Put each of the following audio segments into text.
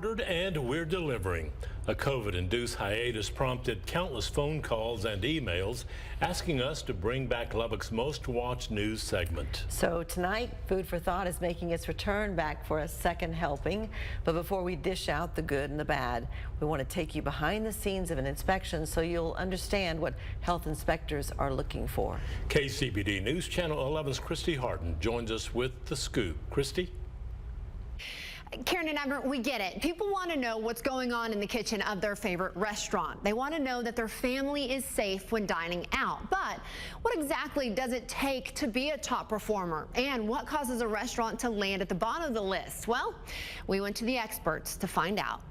ordered and we're delivering. A COVID-induced hiatus prompted countless phone calls and emails asking us to bring back Lubbock's most watched news segment. So tonight, Food for Thought is making its return back for a second helping. But before we dish out the good and the bad, we want to take you behind the scenes of an inspection so you'll understand what health inspectors are looking for. KCBD News Channel 11's Christy Harden joins us with the scoop. Christy? Karen and Everett, we get it. People want to know what's going on in the kitchen of their favorite restaurant. They want to know that their family is safe when dining out. But what exactly does it take to be a top performer? And what causes a restaurant to land at the bottom of the list? Well, we went to the experts to find out.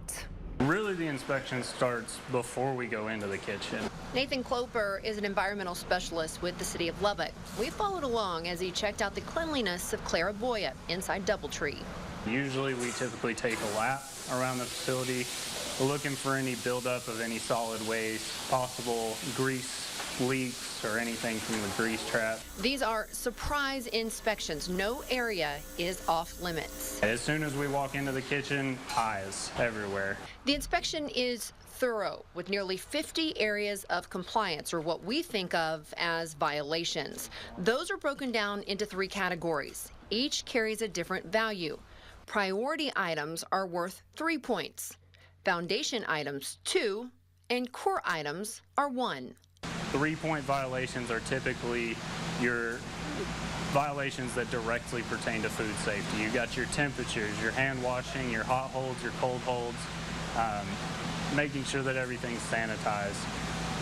Really, the inspection starts before we go into the kitchen. Nathan Cloper is an environmental specialist with the city of Lubbock. We followed along as he checked out the cleanliness of Clara Boya inside Doubletree. Usually we typically take a lap around the facility, looking for any buildup of any solid waste, possible grease leaks or anything from the grease trap. These are surprise inspections. No area is off limits. As soon as we walk into the kitchen, eyes everywhere. The inspection is thorough with nearly 50 areas of compliance, or what we think of as violations. Those are broken down into 3 categories. Each carries a different value. Priority items are worth 3 points, foundation items 2, and core items are 1. 3-point violations are typically your violations that directly pertain to food safety. You got your temperatures, your hand washing, your hot holds, your cold holds, making sure that everything's sanitized.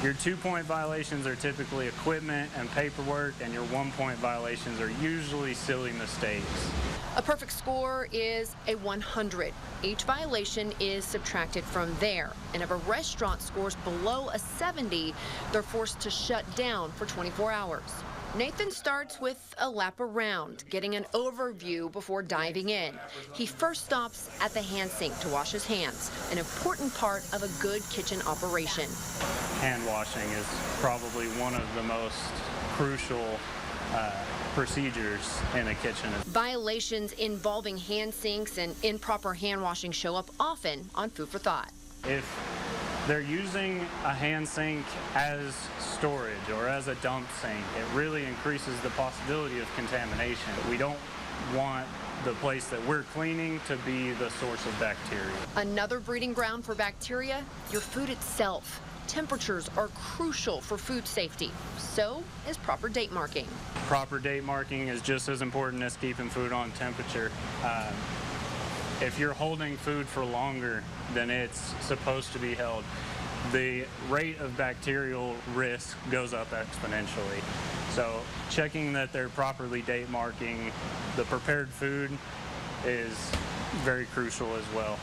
Your 2-point violations are typically equipment and paperwork, and your 1-point violations are usually silly mistakes. A perfect score is a 100. Each violation is subtracted from there. And if a restaurant scores below a 70, they're forced to shut down for 24 hours. Nathan starts with a lap around, getting an overview before diving in. He first stops at the hand sink to wash his hands, an important part of a good kitchen operation. Hand washing is probably one of the most crucial procedures in a kitchen. Violations involving hand sinks and improper hand washing show up often on Food for Thought. If they're using a hand sink as storage or as a dump sink, it really increases the possibility of contamination. We don't want the place that we're cleaning to be the source of bacteria. Another breeding ground for bacteria, your food itself. Temperatures are crucial for food safety. So is proper date marking. Proper date marking is just as important as keeping food on temperature. If you're holding food for longer than it's supposed to be held, the rate of bacterial risk goes up exponentially. So checking that they're properly date marking the prepared food is very crucial as well.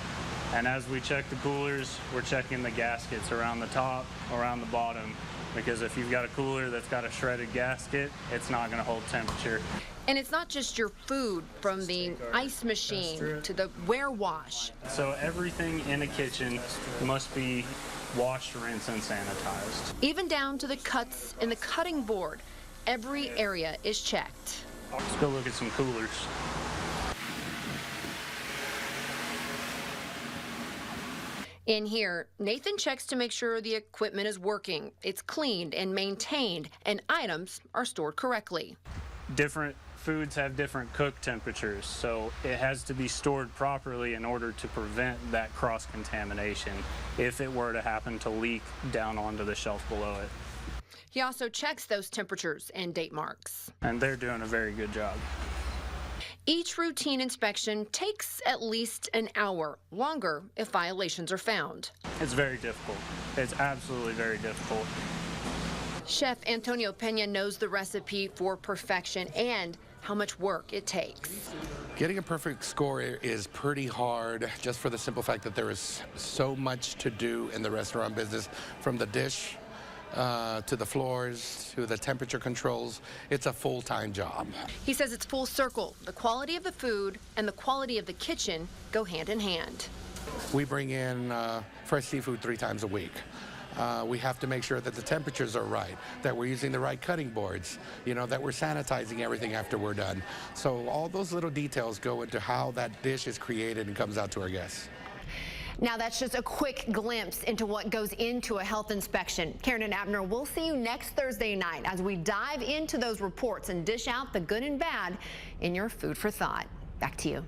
And as we check the coolers, we're checking the gaskets around the top, around the bottom, because if you've got a cooler that's got a shredded gasket, it's not going to hold temperature. And it's not just your food, from the ice machine to the wash. So everything in a kitchen must be washed, rinsed, and sanitized. Even down to the cuts in the cutting board, every area is checked. Let's go look at some coolers. In here, Nathan checks to make sure the equipment is working, it's cleaned and maintained, and items are stored correctly. Different foods have different cook temperatures, so it has to be stored properly in order to prevent that cross-contamination if it were to happen to leak down onto the shelf below it. He also checks those temperatures and date marks. And they're doing a very good job. Each routine inspection takes at least an hour, longer if violations are found. It's very difficult. It's absolutely very difficult. Chef Antonio Pena knows the recipe for perfection and how much work it takes. Getting a perfect score is pretty hard, just for the simple fact that there is so much to do in the restaurant business, from the dish to the floors, to the temperature controls. It's a full-time job. He says it's full circle. The quality of the food and the quality of the kitchen go hand in hand. We bring in fresh seafood 3 times a week. We have to make sure that the temperatures are right, that we're using the right cutting boards, that we're sanitizing everything after we're done. So all those little details go into how that dish is created and comes out to our guests. Now, that's just a quick glimpse into what goes into a health inspection. Karen and Abner, we'll see you next Thursday night as we dive into those reports and dish out the good and bad in your Food for Thought. Back to you.